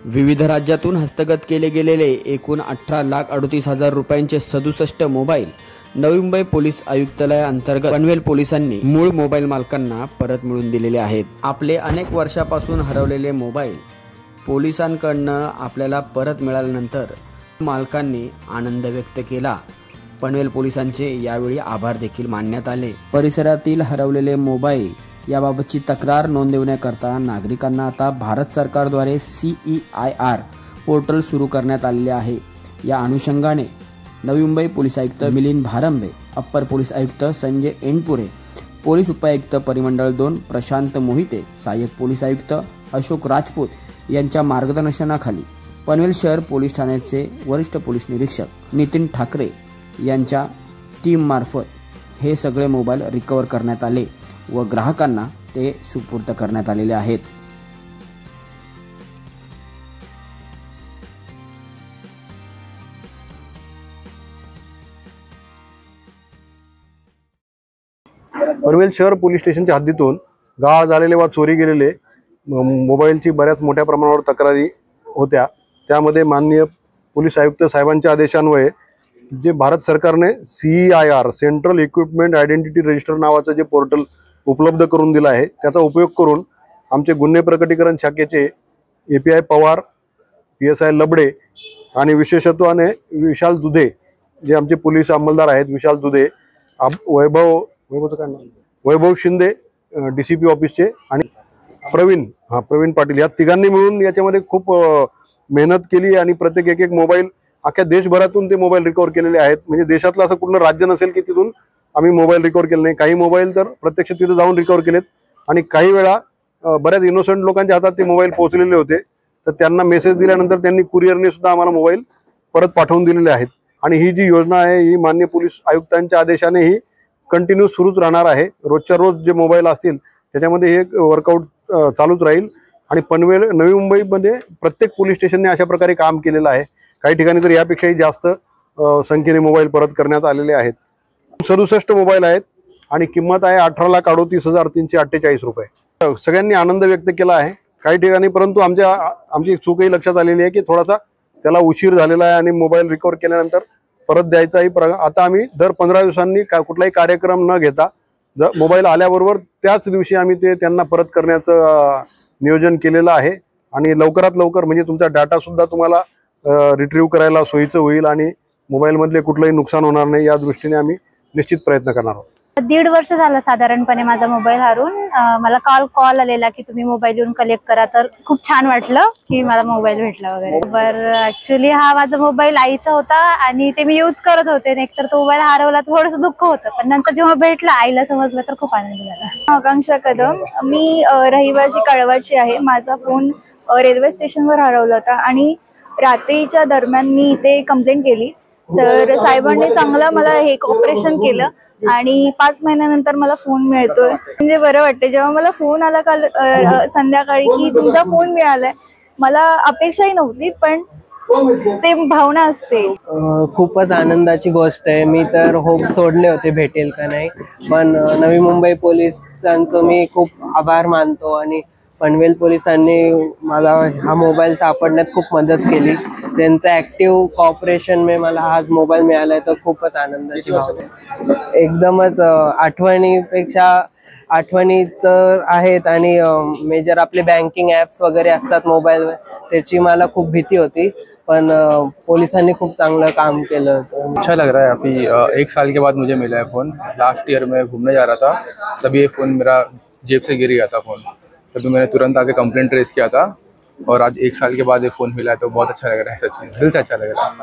विविध राज्यातून हस्तगत केले गेलेले एकूण 18,38,000 रुपयांचे 67 मोबाईल नवी मुंबई पोलीस आयुक्तालयाअंतर्गत पनवेल पोलिसांनी मूळ मोबाईल मालकांना परत मिळवून दिलेले आहेत। आपले अनेक वर्षापासून हरवलेले मोबाईल पोलिसांकडून आपल्याला परत मिळाल्यानंतर मालकांनी आनंद व्यक्त केला। पनवेल पोलिसांचे यावेळी आभार देखील मानण्यात आले। परिसरातील हरवलेले मोबाईल याबाबतची तक्रार नोंदवण्याकरता नागरिकांना आता भारत सरकारद्वारे CEIR पोर्टल सुरू करण्यात आलेले आहे। या अनुषंगाने नवी मुंबई पोलीस आयुक्त मिलिंद भारंबे, अप्पर पोलीस आयुक्त संजय एनपुरे, पोलीस उपायुक्त परिमंडळ 2 प्रशांत मोहिते, सहाय्यक पोलीस आयुक्त अशोक राजपूत यांच्या मार्गदर्शनाखाली पनवेल शहर पोलीस ठाण्याचे वरिष्ठ पोलीस निरीक्षक नितीन ठाकरे यांच्या टीम मार्फत हे सगळे मोबाईल रिकव्हर करण्यात आले व ग्राहकांना ते सुपूर्द करण्यात आलेले आहेत। पनवेल शहर पोलीस स्टेशनच्या हद्दीतून गाळ झालेले व चोरी गेलेले मोबाईलची बऱ्याच मोठ्या प्रमाणावर तक्रारी होत्या। त्यामध्ये माननीय पोलीस आयुक्त साहेबांच्या आदेशान्वये जे भारत सरकारने CEIR central equipment identity register नावाचं जे पोर्टल उपलब्ध करून दिलं आहे, त्याचा उपयोग करून आमचे गुन्हे प्रकटीकरण शाखेचे API पवार, PSI लबडे आणि विशेषत्वाने विशाल दुधे जे आमचे पोलीस अंमलदार आहेत, विशाल दुधे, वैभव शिंदे DCP ऑफिसचे आणि प्रवीण पाटील या तिघांनी मिळून याच्यामध्ये खूप मेहनत केली आणि प्रत्येक एक मोबाईल अख्ख्या देशभरातून ते मोबाईल रिकव्हर केलेले आहेत। म्हणजे देशातलं असं कुठलं राज्य नसेल की तिथून आम्ही मोबाईल रिकव्हर केले नाही। काही मोबाईल तर प्रत्यक्ष तिथे जाऊन रिकव्हर केलेत आणि काही वेळा बऱ्याच इनोसंट लोकांच्या हातात ते मोबाईल पोहोचलेले होते, तर त्यांना मेसेज दिल्यानंतर त्यांनी कुरिअरने सुद्धा आम्हाला मोबाईल परत पाठवून दिलेले आहेत। आणि ही जी योजना आहे ही माननीय पोलीस आयुक्तांच्या आदेशाने ही कंटिन्यू सुरूच राहणार आहे। रोजच्या रोज जे मोबाईल असतील त्याच्यामध्ये हे वर्कआउट चालूच राहील आणि पनवेल नवी मुंबईमध्ये प्रत्येक पोलीस स्टेशनने अशा प्रकारे काम केलेलं आहे। काही ठिकाणी तर यापेक्षाही जास्त संख्येने मोबाईल परत करण्यात आलेले आहेत। 67 मोबाईल आहेत आणि किंमत आहे 18,38,348 रुपये। सगळ्यांनी आनंद व्यक्त केला आहे काही ठिकाणी, परंतु आमची चूकही लक्षात आलेली आहे की थोडासा त्याला उशीर झालेला आहे आणि मोबाईल रिकव्हर केल्यानंतर परत द्यायचाही आता आम्ही दर 15 दिवसांनी कुठलाही कार्यक्रम न घेता मोबाईल आल्याबरोबर त्याच दिवशी आम्ही ते त्यांना परत करण्याचं नियोजन केलेलं आहे आणि लवकरात लवकर म्हणजे तुमचा डाटा सुद्धा तुम्हाला रिट्रीव्ह करायला सोयीचं होईल आणि मोबाईल मधले कुठलंही नुकसान होणार नाही या दृष्टीने आम्ही निश्चित प्रयत्न करणार आहोत। 1.5 वर्ष झालं साधारणपणे माझा मोबाईल हरून। मला कॉल आलेला की तुम्ही मोबाईल येऊन कलेक्ट करा, तर खूप छान वाटलं की मला मोबाईल भेटला वगैरे। बरं, ऍक्च्युली हा माझा मोबाईल आईचा होता आणि ते मी यूज करत होते, एकतर तो मोबाईल हरवला तर थोडंसं दुःख होतं, पण नंतर जेव्हा भेटला आईला समजलं तर खूप आनंद झाला। आकांक्षा कदम, मी रहिवासी कळवाची आहे। माझा फोन रेल्वे स्टेशनवर हरवला होता आणि रात्रीच्या दरम्यान मी इथे कंप्लेंट केली, तर साहेबांनी चांगलं मला हे ऑपरेशन केलं आणि 5 महिन्यानंतर मला फोन मिळतोय, म्हणजे बरं वाटते। जेव्हा मला फोन आला काल संध्याकाळी की तुमचा फोन मिळालाय, मला अपेक्षाही नव्हती, पण ते भावना असते। खूपच आनंदाची गोष्ट आहे। मी तर होप सोडले होते भेटेल का नाही, पण नवी मुंबई पोलिसांचं मी खूप आभार मानतो आणि पनवेल पोलिसांनी मला हा मोबाईल सापडण्यात खूप मदत केली। त्यांचं ॲक्टिव्ह कॉपरेशनमुळे मला हाच मोबाईल मिळाला आहे, तर खूपच आनंदाची भावना। एकदमच आठवणी तर आहेत आणि मेजर आपले बँकिंग ॲप्स वगैरे असतात मोबाईलवर, त्याची मला खूप भीती होती, पण पुलिसांनी खूप चांगलं काम केलं होतं। अच्छा लग रहा है। अभी 1 साल के बाद मुझे मिला है फ़ोन। लास्ट ईयर में घूमने जा रहा था, तभी ये फ़ोन मेरा जेब से गिर गया था फ़ोन, तभी मैंने तुरंत आके कंप्लेंट रेस किया था और आज 1 साल के बाद ये फ़ोन मिला है तो बहुत अच्छा लग रहा है, सच में दिल से अच्छा लग रहा है।